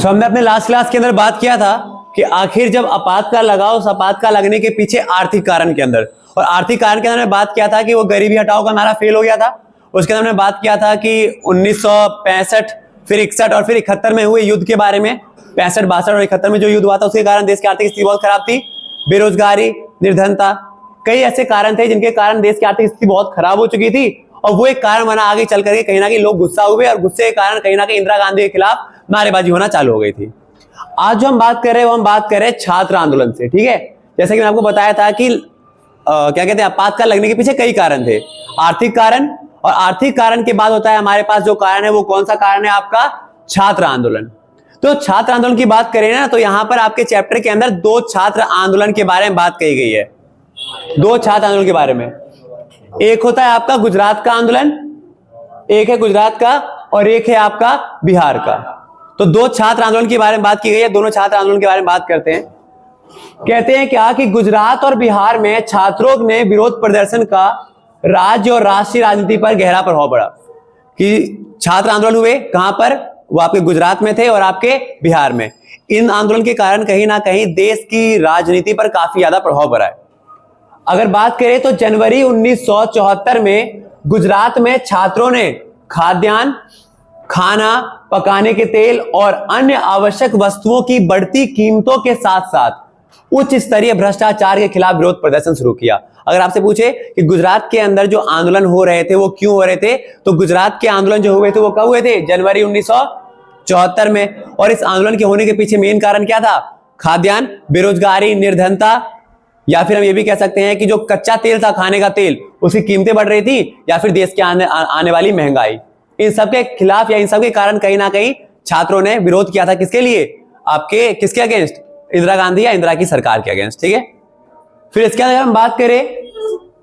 सो हमने अपने last class के अंदर बात किया था कि आखिर जब आपातकाल लगा, उस आपातकाल लगने के पीछे आर्थिक कारण के अंदर, और आर्थिक कारण के अंदर हमने बात किया था कि वो गरीबी हटाओ का नारा फेल हो गया था। उसके अंदर हमने बात किया था कि 1965 फिर 61 और फिर 71 में हुए युद्ध के बारे में। 65, 62 और 71 में जो युद्ध हुआ था उसके कारण देश की आर्थिक स्थिति बहुत खराब थी। बेरोजगारी, निर्धनता, कई ऐसे कारण थे जिनके कारण देश की आर्थिक स्थिति बहुत खराब हो चुकी थी, और वो एक कारण बना आगे चल करके कहीं ना कहीं लोग गुस्सा हुए, और गुस्से के कारण कहीं ना कहीं इंदिरा गांधी के खिलाफ नारेबाजी होना चालू हो गई थी। आज जो हम बात कर रहे हैं वो हम बात कर रहे हैं छात्र आंदोलन से। ठीक है, जैसे कि मैंने आपको बताया था कि क्या कहते हैं, आपातकाल लगने के पीछे कई कारण थे, आर्थिक कारण, और आर्थिक कारण के बाद होता है हमारे पास जो कारण है वो कौन सा कारण है, आपका छात्र आंदोलन। तो छात्र आंदोलन की बात करें ना, तो यहां पर आपके चैप्टर के अंदर दो छात्र आंदोलन के बारे में बात कही गई है। दो छात्र आंदोलन के बारे में, एक होता है आपका गुजरात का आंदोलन, एक है गुजरात का और एक है आपका बिहार का। तो दो छात्र आंदोलन के बारे में बात की गई है, दोनों छात्र आंदोलन के बारे में बात करते हैं। कहते हैं क्या कि गुजरात और बिहार में छात्रों ने विरोध प्रदर्शन का राज्य और राष्ट्रीय राजनीति पर गहरा प्रभाव पड़ा। कि छात्र आंदोलन हुए कहां पर, वो आपके गुजरात में थे और आपके बिहार में। इन आंदोलन के कारण कहीं ना कहीं देश की राजनीति पर काफी ज्यादा प्रभाव पड़ा है। अगर बात करें तो जनवरी 1974 में गुजरात में छात्रों ने खाद्यान्न, खाना पकाने के तेल और अन्य आवश्यक वस्तुओं की बढ़ती कीमतों के साथ साथ उच्च स्तरीय भ्रष्टाचार के खिलाफ विरोध प्रदर्शन शुरू किया। अगर आपसे पूछे कि गुजरात के अंदर जो आंदोलन हो रहे थे वो क्यों हो रहे थे, तो गुजरात के आंदोलन जो हुए थे वो कब हुए थे, जनवरी 1974 में। और इस आंदोलन के होने के पीछे मेन कारण क्या था, खाद्यान्न, बेरोजगारी, निर्धनता, या फिर हम ये भी कह सकते हैं कि जो कच्चा तेल था, खाने का तेल, उसकी कीमतें बढ़ रही थी, या फिर देश के आने वाली महंगाई। इन सबके खिलाफ या इन सबके कारण कहीं ना कहीं छात्रों ने विरोध किया था। किसके लिए, आपके किसके अगेंस्ट, इंदिरा गांधी या इंदिरा की सरकार के अगेंस्ट। ठीक है, फिर इसके अगर हम बात करें,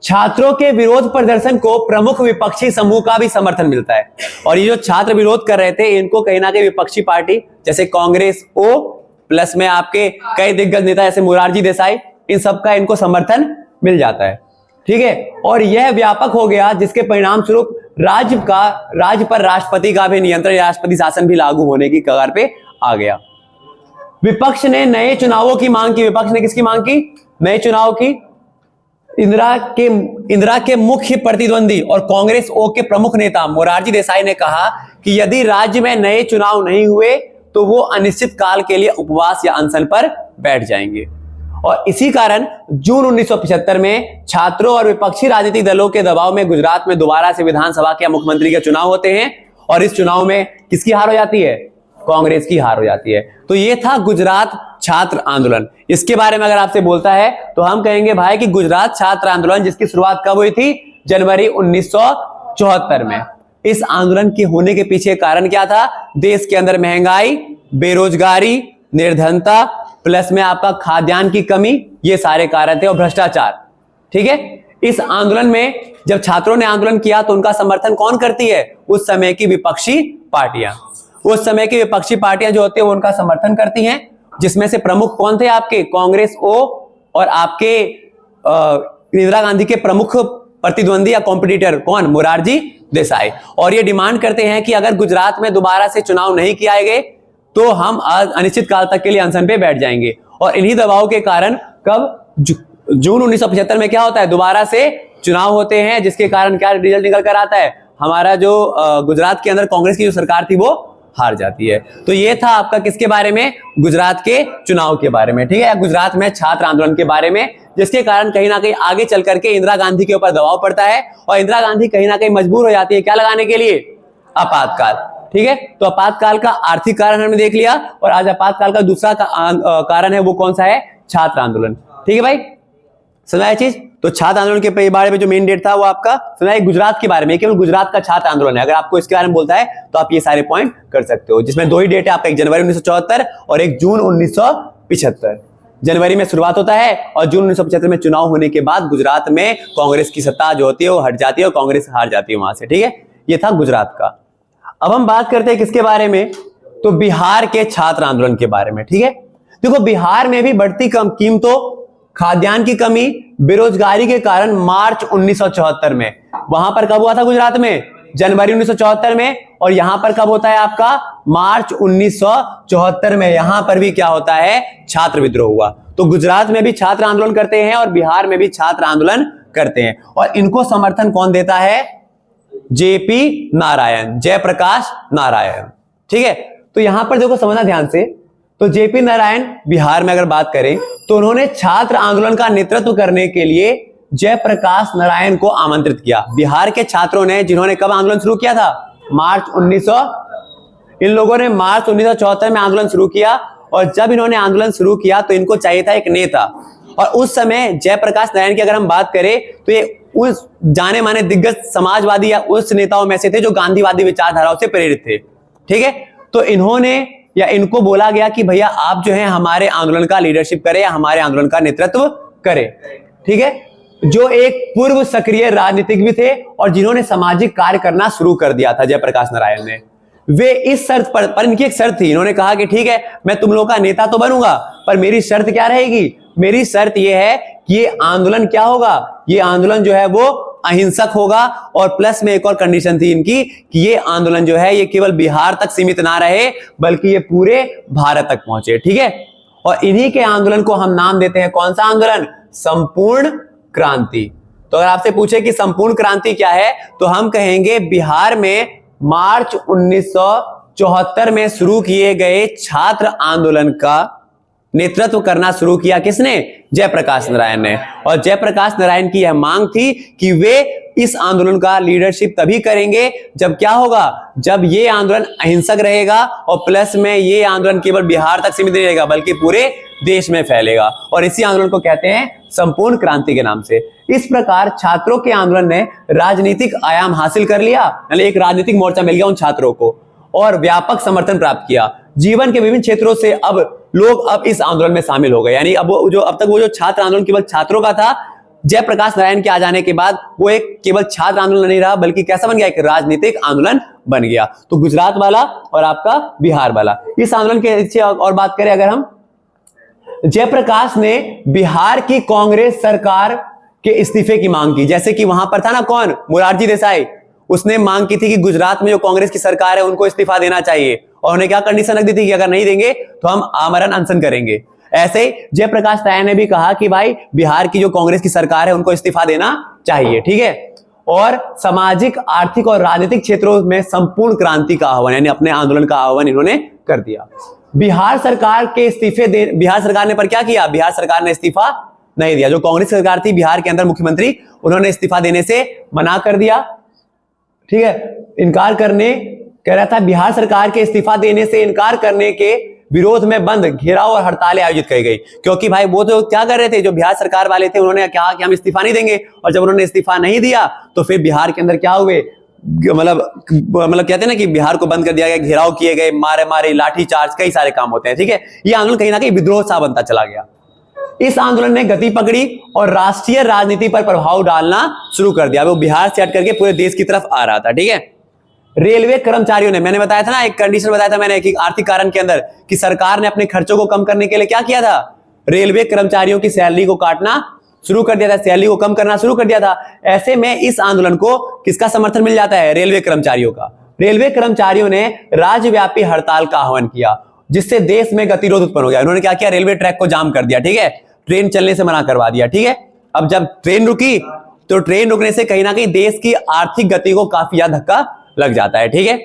छात्रों के विरोध प्रदर्शन को प्रमुख विपक्षी समूह का भी समर्थन मिलता है। और ये जो छात्र विरोध कर रहे थे इनको कहीं ना कहीं विपक्षी पार्टी जैसे कांग्रेस ओ प्लस में आपके कई दिग्गज नेता जैसे मोरारजी देसाई, इन सबका इनको समर्थन मिल जाता है। ठीक है, और यह व्यापक हो गया जिसके परिणाम स्वरूप राज्य पर राष्ट्रपति का भी नियंत्रण, राष्ट्रपति शासन भी लागू होने की कगार पे आ गया। विपक्ष ने नए चुनावों की मांग की। विपक्ष ने किसकी मांग की, नए चुनाव की। इंदिरा के मुख्य प्रतिद्वंदी और कांग्रेस ओ के प्रमुख नेता मोरारजी देसाई ने कहा कि यदि राज्य में नए चुनाव नहीं हुए तो वो अनिश्चित काल के लिए उपवास या अनशन पर बैठ जाएंगे। और इसी कारण जून 1975 में छात्रों और विपक्षी राजनीतिक दलों के दबाव में गुजरात में दोबारा से विधानसभा के मुख्यमंत्री के चुनाव होते हैं, और इस चुनाव में किसकी हार हो जाती है, कांग्रेस की हार हो जाती है। तो ये था गुजरात छात्र आंदोलन। इसके बारे में अगर आपसे बोलता है तो हम कहेंगे भाई कि गुजरात छात्र आंदोलन जिसकी शुरुआत कब हुई थी, जनवरी 1974 में। इस आंदोलन के होने के पीछे कारण क्या था, देश के अंदर महंगाई, बेरोजगारी, निर्धनता, प्लस में आपका खाद्यान्न की कमी, ये सारे कारण थे, और भ्रष्टाचार। ठीक है, इस आंदोलन में जब छात्रों ने आंदोलन किया तो उनका समर्थन कौन करती है, उस समय की विपक्षी पार्टियां। उस समय की विपक्षी पार्टियां जो होती है वो उनका समर्थन करती हैं, जिसमें से प्रमुख कौन थे, आपके कांग्रेस ओ और आपके इंदिरा गांधी के प्रमुख प्रतिद्वंदी या कॉम्पिटिटर कौन, मोरारजी देसाई। और ये डिमांड करते हैं कि अगर गुजरात में दोबारा से चुनाव नहीं किए गए तो हम अनिश्चित काल तक के लिए अनशन पे बैठ जाएंगे। और इन्हीं दबाव के कारण कब जून 1975 में क्या होता है, दोबारा से चुनाव होते हैं, जिसके कारण क्या रिजल्ट निकल कर आता है, हमारा जो गुजरात के अंदर कांग्रेस की जो सरकार थी वो हार जाती है। तो ये था आपका किसके बारे में, गुजरात के चुनाव के बारे में। ठीक है, गुजरात में छात्र आंदोलन के बारे में, जिसके कारण कहीं ना कहीं आगे चल करके इंदिरा गांधी के ऊपर दबाव पड़ता है, और इंदिरा गांधी कहीं ना कहीं मजबूर हो जाती है क्या लगाने के लिए, आपातकाल। ठीक है, तो आपातकाल का आर्थिक कारण हमने देख लिया, और आज आपातकाल का दूसरा कारण है वो कौन सा है, छात्र आंदोलन। ठीक है भाई, समझा चीज। तो छात्र आंदोलन के बारे में जो मेन डेट था वो आपका सुना है गुजरात के बारे में, केवल गुजरात का छात्र आंदोलन है। अगर आपको इसके बारे में बोलता है तो आप ये सारे पॉइंट कर सकते हो, जिसमें दो ही डेट है आपका, एक जनवरी 1974 और एक जून 1975। जनवरी में शुरुआत होता है और जून 1975 में चुनाव होने के बाद गुजरात में कांग्रेस की सत्ता जो होती है वो हट जाती है और कांग्रेस हार जाती है वहां से। ठीक है, ये था गुजरात का। अब हम बात करते हैं किसके बारे में, तो बिहार के छात्र आंदोलन के बारे में। ठीक है, देखो बिहार में भी बढ़ती कीमतों, खाद्यान्न की कमी, बेरोजगारी के कारण मार्च 1974 में, वहां पर कब हुआ था गुजरात में, जनवरी 1974 में, और यहां पर कब होता है आपका मार्च 1974 में यहां पर भी क्या होता है छात्र विद्रोह हुआ। तो गुजरात में भी छात्र आंदोलन करते हैं और बिहार में भी छात्र आंदोलन करते हैं, और इनको समर्थन कौन देता है? जेपी नारायण, जयप्रकाश नारायण। ठीक है, तो यहां पर देखो समझना ध्यान से, तो जेपी नारायण बिहार में अगर बात करें तो उन्होंने छात्र आंदोलन का नेतृत्व करने के लिए जयप्रकाश नारायण को आमंत्रित किया। बिहार के छात्रों ने, जिन्होंने कब आंदोलन शुरू किया था? इन लोगों ने मार्च 1974 में आंदोलन शुरू किया, और जब इन्होंने आंदोलन शुरू किया तो इनको चाहिए था एक नेता, और उस समय जयप्रकाश नारायण की अगर हम बात करें तो ये उस जाने माने दिग्गज समाजवादी या उस नेताओं में से थे जो गांधीवादी विचारधाराओं से प्रेरित थे। ठीक है, तो इन्होंने या इनको बोला गया कि भैया आप जो है हमारे आंदोलन का लीडरशिप करें या हमारे आंदोलन का नेतृत्व करें। ठीक है, जो एक पूर्व सक्रिय राजनीतिक भी थे और जिन्होंने सामाजिक कार्य करना शुरू कर दिया था जयप्रकाश नारायण ने। वे इस शर्त पर इनकी एक शर्त थी, इन्होंने कहा कि ठीक है मैं तुम लोगों का नेता तो बनूंगा, पर मेरी शर्त क्या रहेगी? मेरी शर्त यह है कि ये आंदोलन क्या होगा, ये आंदोलन जो है वो अहिंसक होगा, और प्लस में एक और कंडीशन थी इनकी कि ये आंदोलन जो है ये केवल बिहार तक सीमित ना रहे बल्कि ये पूरे भारत तक पहुंचे। ठीक है, और इन्हीं के आंदोलन को हम नाम देते हैं कौन सा आंदोलन? संपूर्ण क्रांति। तो अगर आपसे पूछे कि संपूर्ण क्रांति क्या है तो हम कहेंगे बिहार में मार्च 1974 में शुरू किए गए छात्र आंदोलन का नेतृत्व करना शुरू किया किसने? जयप्रकाश नारायण ने। और जयप्रकाश नारायण की यह मांग थी कि वे इस आंदोलन का लीडरशिप तभी करेंगे जब क्या होगा? जब ये आंदोलन अहिंसक रहेगा, और प्लस में ये आंदोलन केवल बिहार तक सीमित नहीं रहेगा बल्कि पूरे देश में फैलेगा, और इसी आंदोलन को कहते हैं संपूर्ण क्रांति के नाम से। इस प्रकार छात्रों के आंदोलन ने राजनीतिक आयाम हासिल कर लिया, यानी एक राजनीतिक मोर्चा मिल गया उन छात्रों को, और व्यापक समर्थन प्राप्त किया। जीवन के विभिन्न क्षेत्रों से अब लोग इस आंदोलन में शामिल हो गए, यानी अब तक वो जो छात्र आंदोलन केवल छात्रों का था, जयप्रकाश नारायण के आ जाने के बाद वो एक केवल छात्र आंदोलन नहीं रहा बल्कि कैसा बन गया? एक राजनीतिक आंदोलन बन गया। तो गुजरात वाला और आपका बिहार वाला, इस आंदोलन के पीछे और बात करें अगर हम, जयप्रकाश ने बिहार की कांग्रेस सरकार के इस्तीफे की मांग की। जैसे कि वहां पर था ना कौन? मोरारजी देसाई, उसने मांग की थी कि गुजरात में जो कांग्रेस की सरकार है उनको इस्तीफा देना चाहिए, और उन्हें क्या कंडीशन रख दी थी कि अगर नहीं देंगे तो हम आमरण अनशन करेंगे। ऐसे ही जयप्रकाश नारायण ने भी कहा कि भाई बिहार की जो कांग्रेस की सरकार है उनको इस्तीफा देना चाहिए। ठीक है, और सामाजिक, आर्थिक और राजनीतिक क्षेत्रों में संपूर्ण क्रांति का आह्वान, यानी अपने आंदोलन का आह्वान इन्होंने कर दिया। बिहार सरकार के बिहार सरकार ने पर क्या किया? बिहार सरकार ने इस्तीफा नहीं दिया। जो कांग्रेस सरकार थी बिहार के अंदर, मुख्यमंत्री, उन्होंने इस्तीफा देने से मना कर दिया। ठीक है, इनकार करने कह रहा था, बिहार सरकार के इस्तीफा देने से इनकार करने के विरोध में बंद, घेराव और हड़तालें आयोजित की गई। क्योंकि भाई वो तो क्या कर रहे थे, जो बिहार सरकार वाले थे उन्होंने कहा कि हम इस्तीफा नहीं देंगे, और जब उन्होंने इस्तीफा नहीं दिया तो फिर बिहार के अंदर क्या हुए, मतलब कहते हैं ना कि बिहार को बंद कर दिया गया, घेराव किए गए, मारे लाठी चार्ज, कई सारे काम होते हैं। ठीक है, ये आंदोलन कहीं ना कहीं विद्रोह सा बनता चला गया। इस आंदोलन ने गति पकड़ी और राष्ट्रीय राजनीति पर प्रभाव डालना शुरू कर दिया। वो बिहार से हट करके पूरे देश की तरफ आ रहा था। ठीक है, रेलवे कर्मचारियों ने, मैंने बताया था ना, एक कंडीशन बताया था मैंने कि आर्थिक कारण के अंदर कि सरकार ने अपने खर्चों को कम करने के लिए क्या किया था? रेलवे कर्मचारियों की सैलरी को काटना शुरू कर दिया था, सैलरी को कम करना शुरू कर दिया था। ऐसे में इस आंदोलन को किसका समर्थन मिल जाता है? रेलवे कर्मचारियों का। रेलवे कर्मचारियों ने राज्यव्यापी हड़ताल का आह्वान किया, जिससे देश में गतिरोध उत्पन्न हो गया। उन्होंने क्या किया? रेलवे ट्रैक को जाम कर दिया। ठीक है, ट्रेन चलने से मना करवा दिया। ठीक है, अब जब ट्रेन रुकी तो ट्रेन रुकने से कहीं ना कहीं देश की आर्थिक गति को काफी ज्यादा धक्का लग जाता है। ठीक है,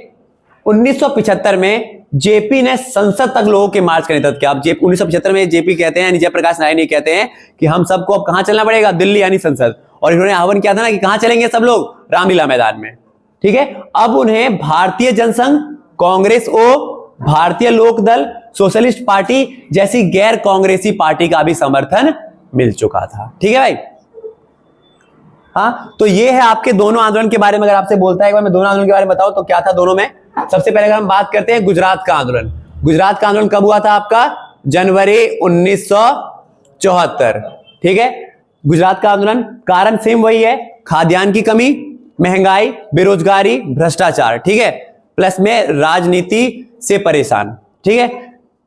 1975 में जेपी ने संसद तक लोगों के मार्च का नेतृत्व किया। अब 1975 में जेपी कहते हैं, जयप्रकाश नारायण ये कहते हैं कि हम सबको अब कहां चलना पड़ेगा? दिल्ली, यानी संसद। और इन्होंने आह्वान किया था ना कि कहां चलेंगे सब लोग? रामलीला मैदान में। ठीक है, अब उन्हें भारतीय जनसंघ, कांग्रेस भारतीय लोकदल, सोशलिस्ट पार्टी जैसी गैर कांग्रेसी पार्टी का भी समर्थन मिल चुका था। ठीक है भाई, हाँ, तो ये है आपके दोनों आंदोलन के बारे में। अगर आपसे बोलता है एक बार मैं दोनों आंदोलन के बारे में बताओ तो क्या था दोनों में? सबसे पहले अगर हम बात करते हैं गुजरात का आंदोलन। गुजरात का आंदोलन कब हुआ था आपका? जनवरी 1974। ठीक है, गुजरात का आंदोलन कारण सेम वही है, खाद्यान्न की कमी, महंगाई, बेरोजगारी, भ्रष्टाचार। ठीक है, प्लस में राजनीति से परेशान। ठीक है,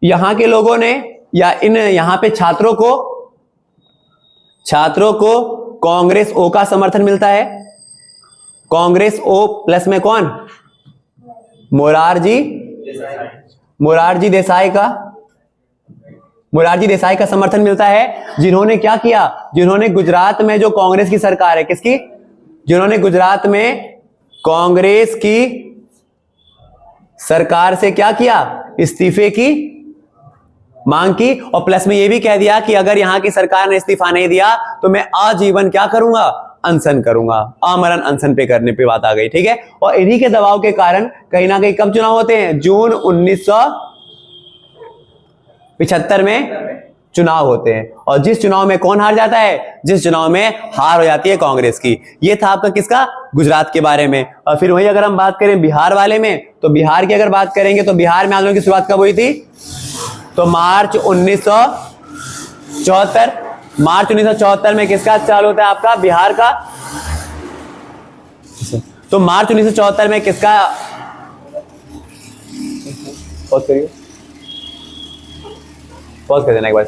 यहां के लोगों ने या यहां पे छात्रों को कांग्रेस का समर्थन मिलता है। कांग्रेस ओ प्लस में कौन, मोरारजी देसाई का समर्थन मिलता है, जिन्होंने क्या किया, जिन्होंने गुजरात में जो कांग्रेस की सरकार है, किसकी, जिन्होंने गुजरात में कांग्रेस की सरकार से क्या किया, इस्तीफे की मांग की, और प्लस में यह भी कह दिया कि अगर यहां की सरकार ने इस्तीफा नहीं दिया तो मैं आजीवन क्या करूंगा, अनशन करूंगा, आमरण अनशन पे करने पे बात आ गई। ठीक है, और इन्हीं के दबाव के कारण कहीं ना कहीं कब चुनाव होते हैं, जून 1975 में चुनाव होते हैं, और जिस चुनाव में कौन हार जाता है, जिस चुनाव में हार हो जाती है कांग्रेस की। ये था आपका किसका, गुजरात के बारे में। और फिर वही अगर हम बात करें बिहार वाले में, तो बिहार की अगर बात करेंगे तो बिहार में आंदोलन की शुरुआत कब हुई थी, तो मार्च 1974 में किसका चालू होता है आपका, बिहार का। तो मार्च 1974 में किसका, पॉज करिए, पॉज कर देना एक बार।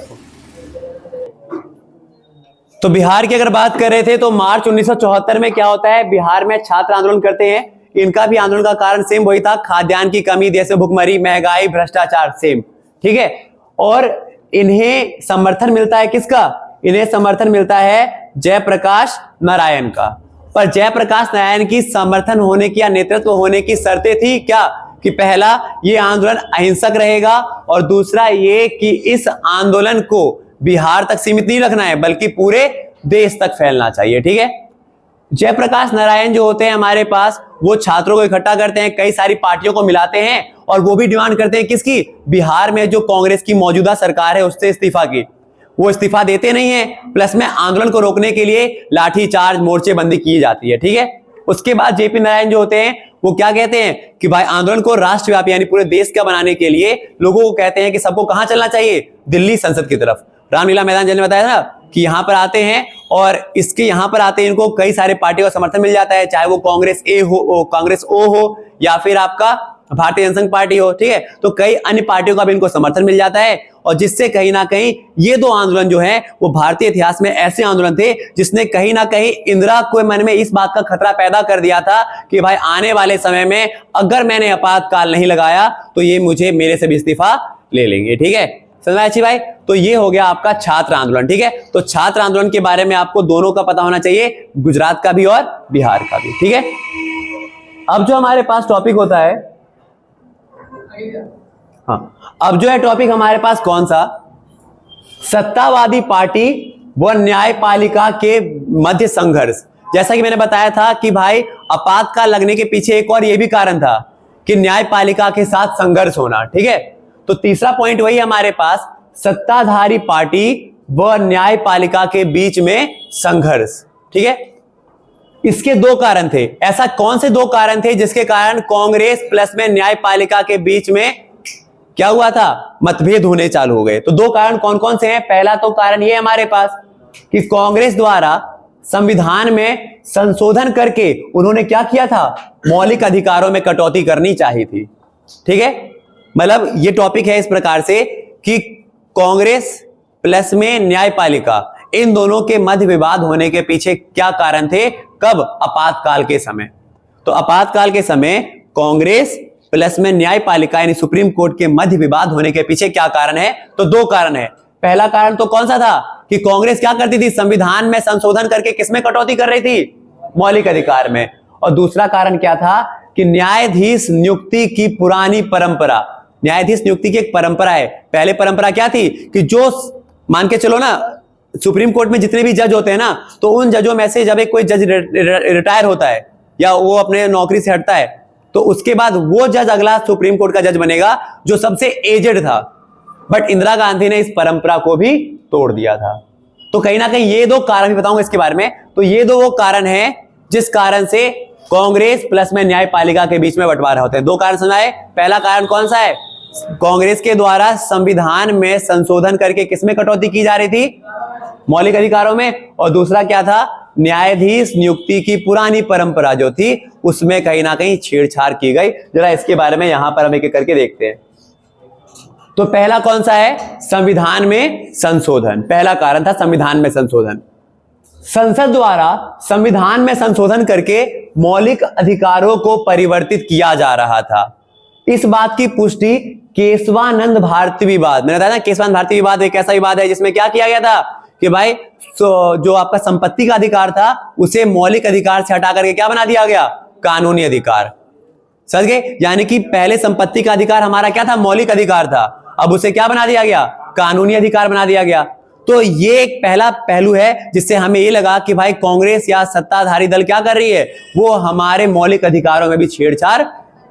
तो बिहार की अगर बात कर रहे थे तो मार्च 1974 में क्या होता है, बिहार में छात्र आंदोलन करते हैं। इनका भी आंदोलन का कारण सेम वही था, खाद्यान्न की कमी, देश में भुखमरी, महंगाई, भ्रष्टाचार, सेम। ठीक है, और इन्हें समर्थन मिलता है किसका, इन्हें समर्थन मिलता है जयप्रकाश नारायण का। पर जयप्रकाश नारायण की समर्थन होने की या नेतृत्व होने की शर्तें थी क्या, कि पहला ये आंदोलन अहिंसक रहेगा, और दूसरा ये कि इस आंदोलन को बिहार तक सीमित नहीं रखना है बल्कि पूरे देश तक फैलना चाहिए। ठीक है, जयप्रकाश नारायण जो होते हैं हमारे पास, वो छात्रों को इकट्ठा करते हैं, कई सारी पार्टियों को मिलाते हैं, और वो भी डिमांड करते हैं किसकी, बिहार में जो कांग्रेस की मौजूदा सरकार है उससे इस्तीफा की। वो इस्तीफा देते नहीं है, प्लस में आंदोलन को रोकने के लिए लाठीचार्ज, मोर्चेबंदी की जाती है। ठीक है, उसके बाद जेपी नारायण जो होते हैं वो क्या कहते हैं कि भाई आंदोलन को राष्ट्रव्यापी यानी पूरे देश का बनाने के लिए लोगों को कहते हैं कि सबको कहां चलना चाहिए, दिल्ली संसद की तरफ। रामलीला मैदान जैसे बताया था कि यहां पर आते हैं, और इसके यहां पर आते हैं, इनको कई सारे पार्टियों का समर्थन मिल जाता है, चाहे वो कांग्रेस ए हो, कांग्रेस ओ हो, या फिर आपका भारतीय जनसंघ पार्टी हो। ठीक है, तो कई अन्य पार्टियों का भी इनको समर्थन मिल जाता है, और जिससे कहीं ना कहीं ये दो आंदोलन जो है वो भारतीय इतिहास में ऐसे आंदोलन थे जिसने कहीं ना कहीं इंदिरा के मन में इस बात का खतरा पैदा कर दिया था कि भाई आने वाले समय में अगर मैंने आपातकाल नहीं लगाया तो ये मुझे मेरे से भी इस्तीफा ले लेंगे। ठीक है, समझ में अच्छी भाई। तो ये हो गया आपका छात्र आंदोलन। ठीक है, तो छात्र आंदोलन के बारे में आपको दोनों का पता होना चाहिए, गुजरात का भी और बिहार का भी। ठीक है, अब जो हमारे पास टॉपिक होता है, हाँ, अब जो है टॉपिक हमारे पास कौन सा, सत्तावादी पार्टी व न्यायपालिका के मध्य संघर्ष। जैसा कि मैंने बताया था कि भाई आपातकाल लगने के पीछे एक और यह भी कारण था कि न्यायपालिका के साथ संघर्ष होना। ठीक है, तो तीसरा पॉइंट वही हमारे पास, सत्ताधारी पार्टी व न्यायपालिका के बीच में संघर्ष। ठीक है, इसके दो कारण थे। ऐसा कौन से दो कारण थे जिसके कारण कांग्रेस प्लस में न्यायपालिका के बीच में क्या हुआ था, मतभेद होने चालू हो गए। तो दो कारण कौन कौन से हैं, पहला तो कारण ये हमारे पास कि कांग्रेस द्वारा संविधान में संशोधन करके उन्होंने क्या किया था, मौलिक अधिकारों में कटौती करनी चाहिए थी। ठीक है, मतलब ये टॉपिक है इस प्रकार से कि कांग्रेस प्लस में न्यायपालिका, इन दोनों के मध्य विवाद होने के पीछे क्या कारण थे, कब, आपातकाल के समय। तो आपातकाल के समय कांग्रेस प्लस में न्यायपालिका यानी सुप्रीम कोर्ट के मध्य विवाद होने के पीछे क्या कारण है, तो दो कारण है। पहला कारण तो कौन सा था कि कांग्रेस क्या करती थी, संविधान में संशोधन करके किसमें कटौती कर रही थी, मौलिक अधिकार में। और दूसरा कारण क्या था कि न्यायाधीश नियुक्ति की पुरानी परंपरा, न्यायाधीश नियुक्ति की एक परंपरा है। पहले परंपरा क्या थी कि जो मान के चलो ना, सुप्रीम कोर्ट में जितने भी जज होते हैं ना, तो उन जजों में से जब एक कोई जज रिटायर होता है या वो अपने नौकरी से हटता है, तो उसके बाद वो जज अगला सुप्रीम कोर्ट का जज बनेगा जो सबसे एजेड था। बट इंदिरा गांधी ने इस परंपरा को भी तोड़ दिया था। तो कहीं ना कहीं ये दो कारण भी बताऊंगा इसके बारे में। तो ये दो वो कारण है जिस कारण से कांग्रेस प्लस में न्यायपालिका के बीच में बंटवारा होते हैं। दो कारण सुनाए, पहला कारण कौन सा है, कांग्रेस के द्वारा संविधान में संशोधन करके किसमें कटौती की जा रही थी, मौलिक अधिकारों में। और दूसरा क्या था, न्यायाधीश नियुक्ति की पुरानी परंपरा जो थी उसमें कहीं ना कहीं छेड़छाड़ की गई। जरा इसके बारे में यहां पर हम एक करके देखते हैं। तो पहला कौन सा है, संविधान में संशोधन, पहला कारण था संविधान में संशोधन। संसद द्वारा संविधान में संशोधन करके मौलिक अधिकारों को परिवर्तित किया जा रहा था। इस बात की पुष्टि केशवानंद भारती विवाद, मैंने बताया ना केशवानंद भारती विवाद एक ऐसा विवाद है जिसमें क्या किया गया था कि भाई जो आपका संपत्ति का अधिकार था उसे मौलिक अधिकार से हटा करके क्या बना दिया गया, कानूनी अधिकार। समझ गए? यानी कि पहले संपत्ति का अधिकार हमारा क्या था, मौलिक अधिकार था, अब उसे क्या बना दिया गया, कानूनी अधिकार बना दिया गया। तो ये एक पहला पहलू है जिससे हमें ये लगा कि भाई कांग्रेस या सत्ताधारी दल क्या कर रही है, वो हमारे मौलिक अधिकारों में भी छेड़छाड़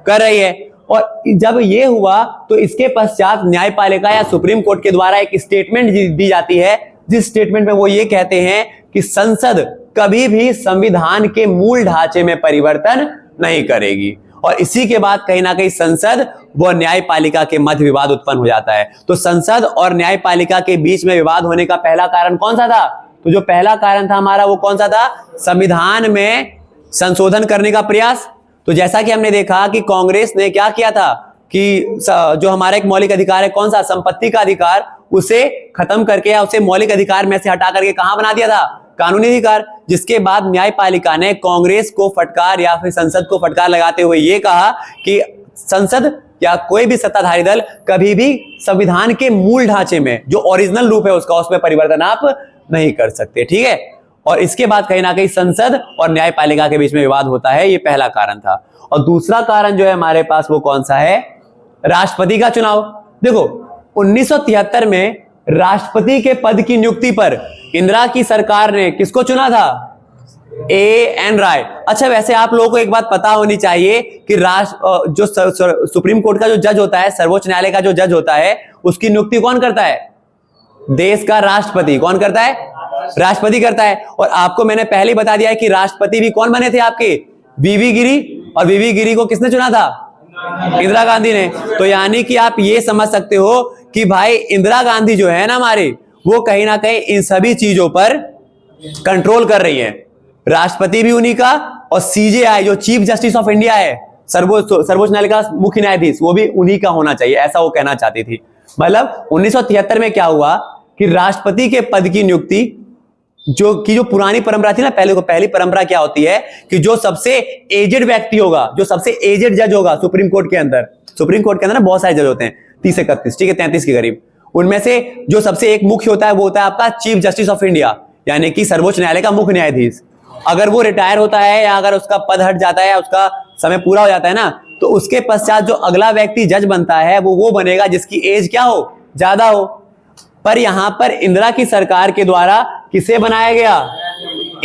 कर रही है। और जब ये हुआ तो इसके पश्चात न्यायपालिका या सुप्रीम कोर्ट के द्वारा एक स्टेटमेंट दी जाती है, जिस स्टेटमेंट में वो ये कहते हैं कि संसद कभी भी संविधान के मूल ढांचे में परिवर्तन नहीं करेगी। और इसी के बाद कहीं ना कहीं संसद व न्यायपालिका के मध्य विवाद उत्पन्न हो जाता है। तो संसद और न्यायपालिका के बीच में विवाद होने का पहला कारण कौन सा था, तो जो पहला कारण था हमारा वो कौन सा था, संविधान में संशोधन करने का प्रयास। तो जैसा कि हमने देखा कि कांग्रेस ने क्या किया था कि जो हमारा एक मौलिक अधिकार है कौन सा, संपत्ति का अधिकार, उसे खत्म करके या उसे मौलिक अधिकार में से हटा करके कहां बना दिया था, कानूनी अधिकार। जिसके बाद न्यायपालिका ने कांग्रेस को फटकार या फिर संसद को फटकार लगाते हुए यह कहा कि संसद या कोई भी सत्ताधारी दल कभी भी संविधान के मूल ढांचे में जो ओरिजिनल रूप है उसका, उसमें परिवर्तन आप नहीं कर सकते। ठीक है। और इसके बाद कहीं ना कहीं संसद और न्यायपालिका के बीच में विवाद होता है, ये पहला कारण था। और दूसरा कारण जो है हमारे पास वो कौन सा है, राष्ट्रपति का चुनाव। देखो 1973 में राष्ट्रपति के पद की नियुक्ति पर इंदिरा की सरकार ने किसको चुना था, A.N. राय। अच्छा वैसे आप लोगों को एक बात पता होनी चाहिए कि जो सुप्रीम कोर्ट का जो जज होता है, सर्वोच्च न्यायालय का जो जज होता है, उसकी नियुक्ति कौन करता है, देश का राष्ट्रपति। कौन करता है, राष्ट्रपति करता है। और आपको मैंने पहले ही बता दिया है कि राष्ट्रपति भी कौन बने थे आपके, वीवी गिरी। और वीवी गिरी को किसने चुना था, इंदिरा गांधी ने। तो यानी कि आप ये समझ सकते हो कि भाई इंदिरा गांधी जो है ना हमारे, वो कहीं ना कहीं इन सभी चीजों पर कंट्रोल कर रही है। राष्ट्रपति भी उन्हीं का, और सीजेआई जो चीफ जस्टिस ऑफ इंडिया है, सर्वोच्च न्यायालय का मुख्य न्यायाधीश, वो भी उन्हीं का होना चाहिए, ऐसा वो कहना चाहती थी। मतलब 1973 में क्या हुआ कि राष्ट्रपति के पद की नियुक्ति जो पुरानी परंपरा थी ना, पहली परंपरा क्या होती है कि जो सबसे एजेड व्यक्ति होगा, जो सबसे एजेड जज होगा सुप्रीम कोर्ट के अंदर ना बहुत सारे जज होते हैं, 30-31, ठीक है, 33 के करीब। उनमें से जो सबसे एक मुख्य होता है वो होता है आपका चीफ जस्टिस ऑफ इंडिया, यानी कि सर्वोच्च न्यायालय का मुख्य न्यायाधीश। अगर वो रिटायर होता है या अगर उसका पद हट जाता है, उसका समय पूरा हो जाता है ना, तो उसके पश्चात जो अगला व्यक्ति जज बनता है वो बनेगा जिसकी एज क्या हो, ज्यादा हो। पर यहां पर इंदिरा की सरकार के द्वारा किसे बनाया गया,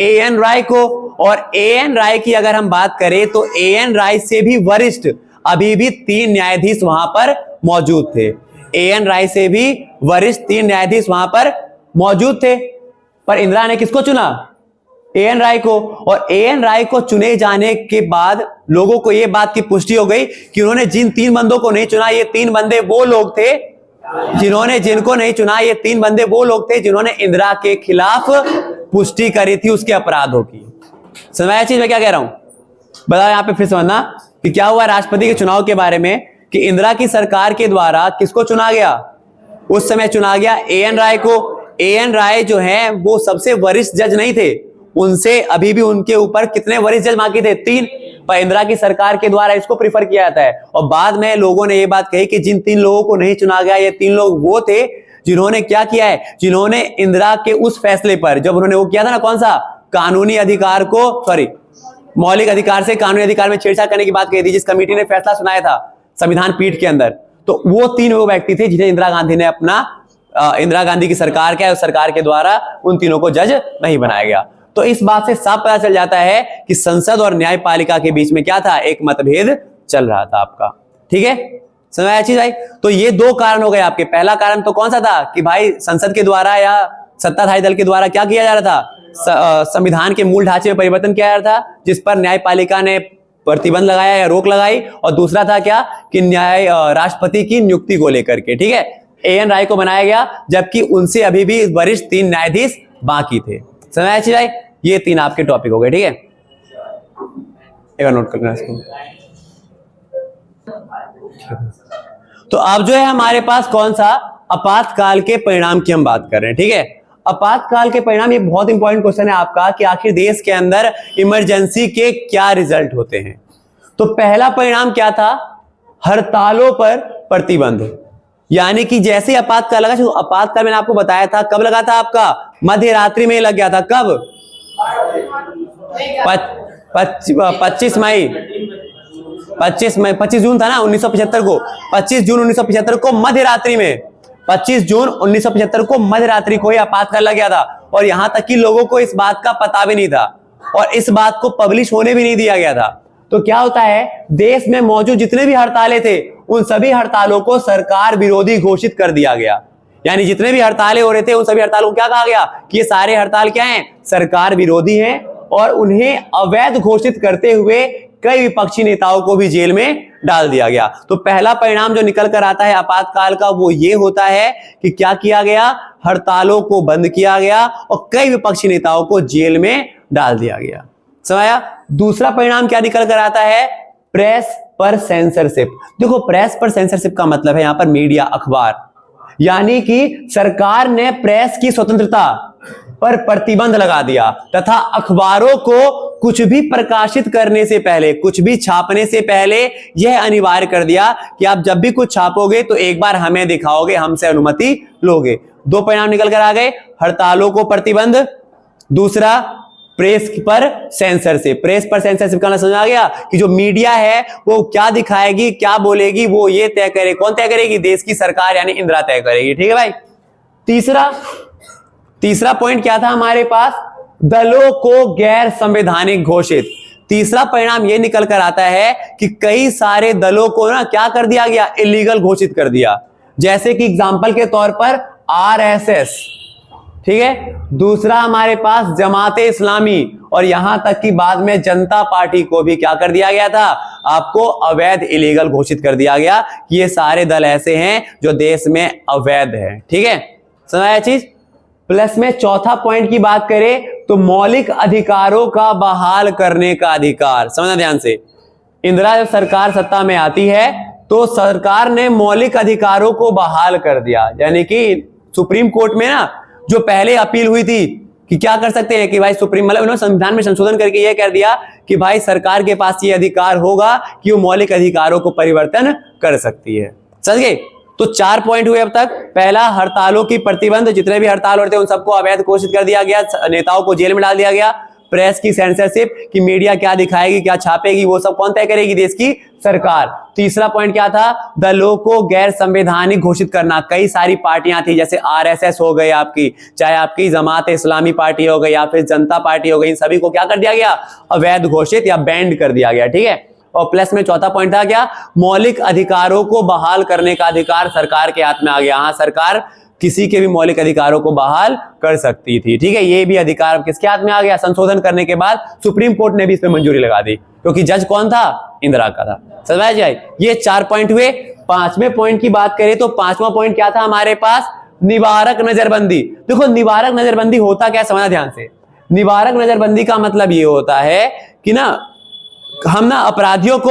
A.N. राय को। और A.N. राय की अगर हम बात करें तो A.N. राय से भी वरिष्ठ अभी भी 3 न्यायाधीश वहां पर मौजूद थे। A.N. राय से भी वरिष्ठ 3 न्यायाधीश वहां पर मौजूद थे। पर इंदिरा ने किसको चुना, A.N. राय को। और A.N. राय को चुने जाने के बाद लोगों को यह बात की पुष्टि हो गई कि उन्होंने जिन 3 बंदों को नहीं चुना, ये 3 बंदे वो लोग थे जिनको नहीं चुना, ये 3 बंदे वो लोग थे जिन्होंने इंदिरा के खिलाफ पुष्टि करी थी उसके अपराधों की। समझ आया चीज मैं क्या कह रहा हूं, बताओ यहां पे फिर समझना कि क्या हुआ राष्ट्रपति के चुनाव के बारे में, कि इंदिरा की सरकार के द्वारा किसको चुना गया, उस समय चुना गया A.N. राय को। A.N. राय जो है वो सबसे वरिष्ठ जज नहीं थे, उनसे अभी भी उनके ऊपर कितने वरिष्ठ जज बाकी थे, 3। पर इंदिरा की सरकार के द्वारा इसको प्रीफर किया जाता है। और बाद में लोगों ने ये बात कही कि जिन 3 लोगों को नहीं चुना गया, ये 3 लोग वो थे जिन्होंने क्या किया है, जिन्होंने इंदिरा के उस फैसले पर, जब उन्होंने वो किया था ना, कौन सा, कानूनी अधिकार को, सॉरी मौलिक अधिकार से कानूनी अधिकार में छेड़छाड़ करने की बात कही थी, जिस कमेटी ने फैसला सुनाया था संविधान पीठ के अंदर, तो वो 3 वो व्यक्ति थे जिन्हें इंदिरा गांधी ने इंदिरा गांधी की सरकार क्या है, उस सरकार के द्वारा उन तीनों को जज नहीं बनाया गया। तो इस बात से साफ पता चल जाता है कि संसद और न्यायपालिका के बीच में क्या था, एक मतभेद चल रहा था आपका। ठीक है, समझ आया चीज भाई। तो ये 2 कारण हो गए आपके। पहला कारण तो कौन सा था कि भाई संसद के द्वारा या सत्ताधारी दल के द्वारा क्या किया जा रहा था, संविधान के मूल ढांचे में परिवर्तन किया जा रहा था, जिस पर न्यायपालिका ने प्रतिबंध लगाया या रोक लगाई। और दूसरा था क्या कि राष्ट्रपति की नियुक्ति को लेकर के, ठीक है, A.N. राय को बनाया गया, जबकि उनसे अभी भी वरिष्ठ 3 न्यायाधीश बाकी थे। समझ आया चीज भाई। ये 3 आपके टॉपिक हो गए। ठीक है, एक बार नोट कर लेना इसको। तो अब जो है हमारे पास कौन सा, आपातकाल के परिणाम की हम बात कर रहे हैं। ठीक है, आपातकाल के परिणाम, ये बहुत इंपॉर्टेंट क्वेश्चन है आपका कि आखिर देश के अंदर इमरजेंसी के क्या रिजल्ट होते हैं। तो पहला परिणाम क्या था? हड़तालों पर प्रतिबंध। यानी कि जैसे आपातकाल लगा, जो आपातकाल मैंने आपको बताया था कब लगा था, आपका मध्य रात्रि में लग गया था। कब? 25 जून था ना 1975 को, 25 जून 1975 को मध्य रात्रि में, 25 जून 1975 को मध्य रात्रि को ही आपातकाल लग गया था। और यहां तक कि लोगों को इस बात का पता भी नहीं था और इस बात को पब्लिश होने भी नहीं दिया गया था। तो क्या होता है, देश में मौजूद जितने भी हड़तालें थे उन सभी हड़तालों को सरकार विरोधी घोषित कर दिया गया। यानी जितने भी हड़तालें हो रहे थे उन सभी हड़तालों को क्या कहा गया कि ये सारे हड़ताल क्या हैं, सरकार विरोधी हैं, और उन्हें अवैध घोषित करते हुए कई विपक्षी नेताओं को भी जेल में डाल दिया गया। तो पहला परिणाम जो निकल कर आता है आपातकाल का वो ये होता है कि क्या किया गया, हड़तालों को बंद किया गया और कई विपक्षी नेताओं को जेल में डाल दिया गया। समझाया? दूसरा परिणाम क्या निकल कर आता है, प्रेस पर सेंसरशिप। देखो, प्रेस पर सेंसरशिप का मतलब है यहां पर मीडिया, अखबार। यानी कि सरकार ने प्रेस की स्वतंत्रता पर प्रतिबंध लगा दिया तथा अखबारों को कुछ भी प्रकाशित करने से पहले, कुछ भी छापने से पहले यह अनिवार्य कर दिया कि आप जब भी कुछ छापोगे तो एक बार हमें दिखाओगे, हमसे अनुमति लोगे। दो परिणाम निकल कर आ गए, हड़तालों को प्रतिबंध, दूसरा प्रेस पर सेंसरशिप। प्रेस पर सेंसरशिप का समझ आ गया कि जो मीडिया है वो क्या दिखाएगी, क्या बोलेगी, वो ये तय करे। कौन तय करेगी? देश की सरकार यानी इंदिरा तय करेगी। ठीक है भाई। तीसरा पॉइंट क्या था हमारे पास, दलों को गैर संवैधानिक घोषित। तीसरा परिणाम यह निकल कर आता है कि कई सारे दलों को ना क्या कर दिया गया, इलीगल घोषित कर दिया। जैसे कि एग्जांपल के तौर पर आरएसएस, ठीक है, दूसरा हमारे पास जमाते इस्लामी, और यहां तक कि बाद में जनता पार्टी को भी क्या कर दिया गया था, आपको अवैध, इलीगल घोषित कर दिया गया कि ये सारे दल ऐसे हैं जो देश में अवैध है। ठीक है, समझाया चीज। प्लस में चौथा पॉइंट की बात करें तो मौलिक अधिकारों का बहाल करने का अधिकार। समझना ध्यान से, इंदिरा जब सरकार सत्ता में आती है तो सरकार ने मौलिक अधिकारों को बहाल कर दिया। यानी कि सुप्रीम कोर्ट में ना जो पहले अपील हुई थी कि क्या कर सकते हैं कि भाई सुप्रीम, मतलब उन्होंने संविधान में संशोधन करके यह कर दिया कि भाई सरकार के पास ये अधिकार होगा कि वो मौलिक अधिकारों को परिवर्तन कर सकती है। समझ गए? तो 4 पॉइंट हुए अब तक। पहला, हड़तालों की प्रतिबंध, जितने भी हड़ताल होते हैं उन सबको अवैध घोषित कर दिया गया, नेताओं को जेल में डाल दिया गया। प्रेस की सेंसरशिप कि मीडिया क्या दिखाएगी, क्या छापेगी, वो सब कौन तय करेगी, देश की सरकार। तीसरा पॉइंट क्या था, दलों को गैर संवैधानिक घोषित करना। कई सारी पार्टियां थी, जैसे आरएसएस हो गई आपकी, चाहे आपकी जमात इस्लामी पार्टी हो गई या फिर जनता पार्टी हो गई, इन सभी को क्या कर दिया गया, अवैध घोषित या बैंड कर दिया गया। ठीक है। और प्लस में चौथा पॉइंट था क्या, मौलिक अधिकारों को बहाल करने का अधिकार सरकार के हाथ में आ गया। हाँ, सरकार किसी के भी मौलिक अधिकारों को बहाल कर सकती थी। ठीक है, ये भी अधिकार किसके हाथ में आ गया, संशोधन करने के बाद सुप्रीम कोर्ट ने भी इस पर मंजूरी लगा दी, क्योंकि जज कौन था, इंदिरा का था। समझ जाए? ये 4 पॉइंट हुए। 5वें पॉइंट की बात करें तो 5वां पॉइंट क्या था हमारे पास, निवारक नजरबंदी। देखो, निवारक नजरबंदी होता क्या, समझना ध्यान से। निवारक नजरबंदी का मतलब ये होता है कि ना हम ना अपराधियों को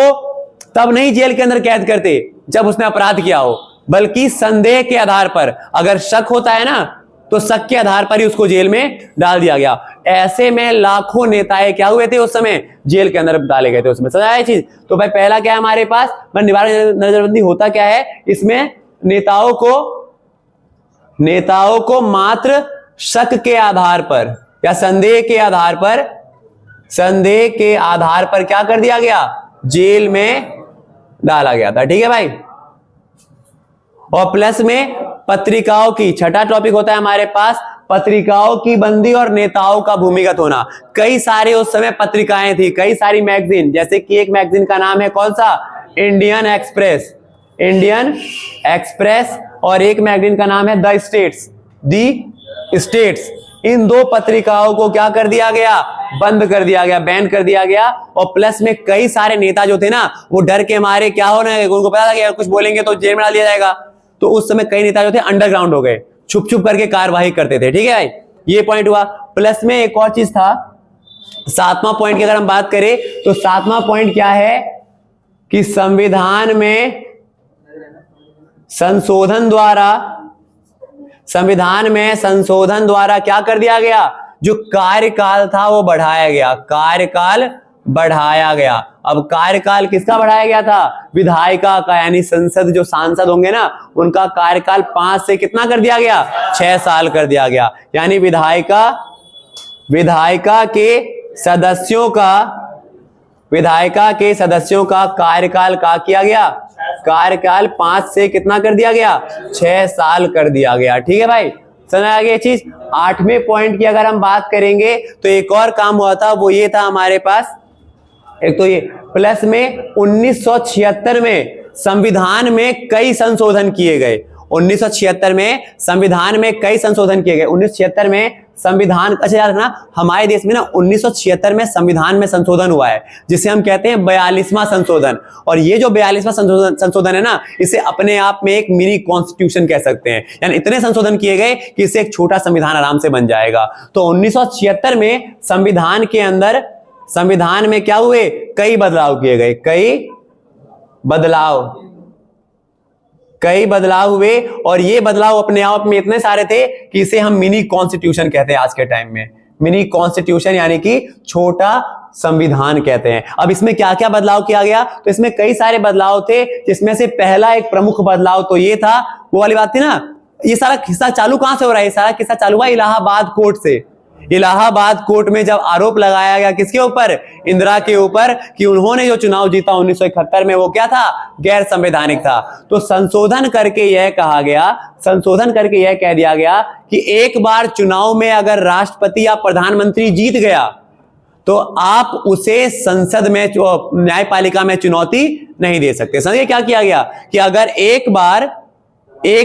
तब नहीं जेल के अंदर कैद करते जब उसने अपराध किया हो, बल्कि संदेह के आधार पर, अगर शक होता है ना तो शक के आधार पर ही उसको जेल में डाल दिया गया। ऐसे में लाखों नेताएं क्या हुए थे उस समय, जेल के अंदर डाले गए थे उसमें। समझ आया चीज? तो भाई पहला क्या है हमारे पास, निवारक नजरबंदी होता क्या है, इसमें नेताओं को मात्र शक के आधार पर या संदेह के आधार पर क्या कर दिया गया, जेल में डाला गया था। ठीक है भाई। और प्लस में पत्रिकाओं की, छठा टॉपिक होता है हमारे पास पत्रिकाओं की बंदी और नेताओं का भूमिगत होना। कई सारे उस समय पत्रिकाएं थी, कई सारी मैगजीन, जैसे कि एक मैगजीन का नाम है कौन सा, इंडियन एक्सप्रेस, और एक मैगजीन का नाम है द स्टेट्स। इन 2 पत्रिकाओं को क्या कर दिया गया, बंद कर दिया गया, बैन कर दिया गया। और प्लस में कई सारे नेता जो थे ना, वो डर के मारे क्या होना है, उनको पता था कि अगर कुछ बोलेंगे तो जेल में डाल दिया जाएगा, तो उस समय कई नेता जो थे अंडरग्राउंड हो गए, छुप छुप करके कार्यवाही करते थे। ठीक है भाई, ये पॉइंट हुआ। प्लस में एक और चीज था, 7वां पॉइंट की अगर हम बात करें तो 7वां पॉइंट क्या है कि संविधान में संशोधन द्वारा संविधान में संशोधन द्वारा क्या कर दिया गया, जो कार्यकाल था वो बढ़ाया गया, कार्यकाल बढ़ाया गया। अब कार्यकाल किसका बढ़ाया गया था, विधायिका का, यानी संसद जो सांसद होंगे ना उनका कार्यकाल 5 से कितना कर दिया गया, 6 साल कर दिया गया। यानी विधायिका के सदस्यों का कार्यकाल का किया गया, कार्यकाल 5 से कितना कर दिया गया, 6 साल कर दिया गया। ठीक है भाई, समझ आ गया चीज। 8वें पॉइंट की अगर हम बात करेंगे तो एक और काम हुआ था, वो ये था हमारे पास, एक तो ये प्लस में 1976 में संविधान में कई संशोधन किए गए। 1976 में संविधान में कई संशोधन किए गए। 1976 में संविधान, अच्छा याद रखना हमारे देश में ना 1976 में संविधान में संशोधन हुआ है, जिसे हम कहते हैं 42वां संशोधन। और ये जो 42वां संशोधन है ना, इसे अपने आप में एक मिनी कॉन्स्टिट्यूशन कह सकते हैं। यानी इतने संशोधन किए गए कि इससे एक छोटा संविधान आराम से बन जाएगा। तो 1976 में संविधान में क्या हुए, कई बदलाव किए गए, कई बदलाव हुए। और ये बदलाव अपने आप में इतने सारे थे कि इसे हम मिनी कॉन्स्टिट्यूशन कहते हैं आज के टाइम में। मिनी कॉन्स्टिट्यूशन यानी कि छोटा संविधान कहते हैं। अब इसमें क्या क्या बदलाव किया गया, तो इसमें कई सारे बदलाव थे, जिसमें से पहला एक प्रमुख बदलाव तो ये था, वो वाली बात थी ना, ये सारा किस्सा चालू कहां से हो रहा है, ये सारा किस्सा चालू हुआ इलाहाबाद कोर्ट से। इलाहाबाद कोर्ट में जब आरोप लगाया गया किसके ऊपर, इंदिरा के ऊपर, कि उन्होंने जो चुनाव जीता 1971 में वो क्या था, गैर संवैधानिक था। तो संशोधन करके यह कह दिया गया कि एक बार चुनाव में अगर राष्ट्रपति या प्रधानमंत्री जीत गया तो आप उसे संसद में, न्यायपालिका में चुनौती नहीं दे सकते। समझिए क्या किया गया कि अगर एक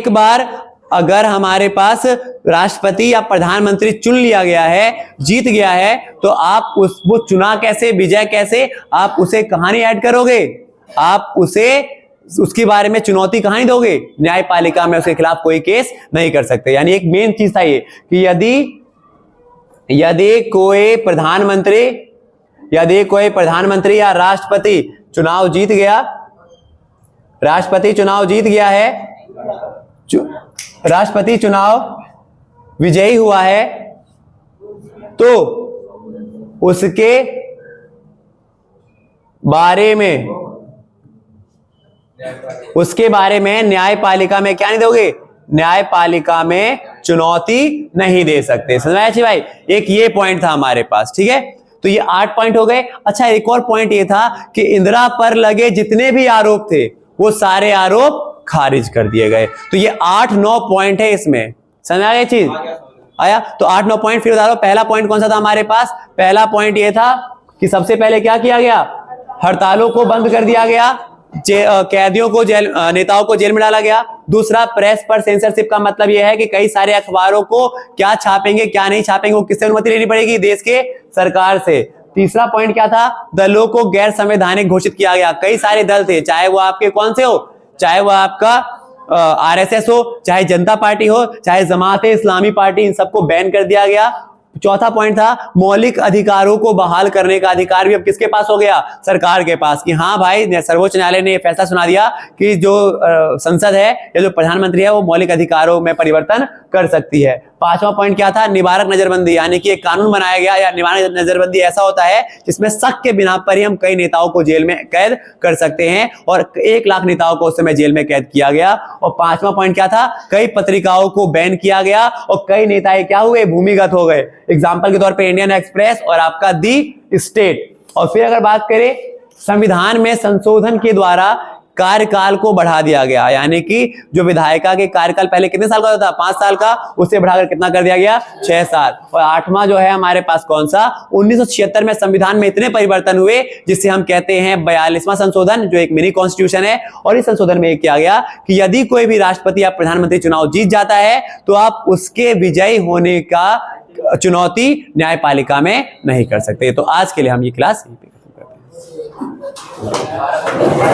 बार अगर हमारे पास राष्ट्रपति या प्रधानमंत्री चुन लिया गया है, जीत गया है, तो आप वो चुना कैसे, विजय कैसे, आप उसे कहां नहीं ऐड करोगे, आप उसके बारे में चुनौती कहां नहीं दोगे, न्यायपालिका में उसके खिलाफ कोई केस नहीं कर सकते। यानी एक मेन चीज था ये कि यदि कोई प्रधानमंत्री या राष्ट्रपति चुनाव जीत गया है, राष्ट्रपति चुनाव विजयी हुआ है, तो उसके बारे में न्यायपालिका में क्या नहीं दोगे, न्यायपालिका में चुनौती नहीं दे सकते। समझ आया भाई, एक ये पॉइंट था हमारे पास। ठीक है, तो ये 8 पॉइंट हो गए। अच्छा, एक और पॉइंट ये था कि इंदिरा पर लगे जितने भी आरोप थे वो सारे आरोप खारिज कर दिए गए। तो ये 8-9 पॉइंट है इसमें। समझ आ गया चीज, आया? तो 8-9 पॉइंट फिर बता रहा हूं। पहला पॉइंट कौन सा था हमारे पास, पहला पॉइंट ये था कि सबसे पहले क्या किया गया, हड़तालों को बंद कर दिया गया, कैदियों को नेताओं को जेल में डाला गया। दूसरा, प्रेस पर सेंसरशिप का मतलब यह है कि कई सारे अखबारों को क्या छापेंगे क्या नहीं छापेंगे वो किससे अनुमति लेनी पड़ेगी, देश के सरकार से। तीसरा पॉइंट क्या था, दलों को गैर संवैधानिक घोषित किया गया। कई सारे दल थे, चाहे वो आपके कौन से हो, चाहे वो आपका आरएसएस हो, चाहे जनता पार्टी हो, चाहे जमाते इस्लामी पार्टी, इन सबको बैन कर दिया गया। चौथा पॉइंट था मौलिक अधिकारों को बहाल करने का अधिकार भी अब किसके पास हो गया, सरकार के पास, कि हाँ भाई सर्वोच्च न्यायालय ने यह फैसला सुना दिया कि जो संसद है या जो प्रधानमंत्री है वो मौलिक अधिकारों में परिवर्तन कर सकती है। पांचवा पॉइंट क्या था, निवारक नजरबंदी, यानी कि एक कानून बनाया गया या निवारक नजरबंदी ऐसा होता है जिसमें शक के बिना पर ही हम कई नेताओं को जेल में कैद कर सकते हैं, और 1 लाख नेताओं को उस समय जेल में कैद किया गया। और पांचवा पॉइंट क्या था, कई पत्रिकाओं को बैन किया गया और कई नेता क्या हुए, भूमिगत हो गए। एग्जाम्पल के तौर पर इंडियन एक्सप्रेस और आपका दी स्टेट। और फिर अगर बात करें, संविधान में संशोधन के द्वारा कार्यकाल को बढ़ा दिया गया, यानी कि जो विधायिका के कार्यकाल पहले कितने साल का होता था, 5 साल का, उससे बढ़ाकर कितना कर दिया गया, 6 साल। और 8वां जो है हमारे पास कौन सा, 1976 में संविधान में इतने परिवर्तन हुए जिससे हम कहते हैं 42वां संशोधन, जो एक मिनी कॉन्स्टिट्यूशन है। और इस संशोधन में किया गया कि यदि कोई भी राष्ट्रपति या प्रधानमंत्री चुनाव जीत जाता है तो आप उसके विजयी होने का चुनौती न्यायपालिका में नहीं कर सकते। तो आज के लिए हम ये क्लास यहीं पे खत्म करते हैं।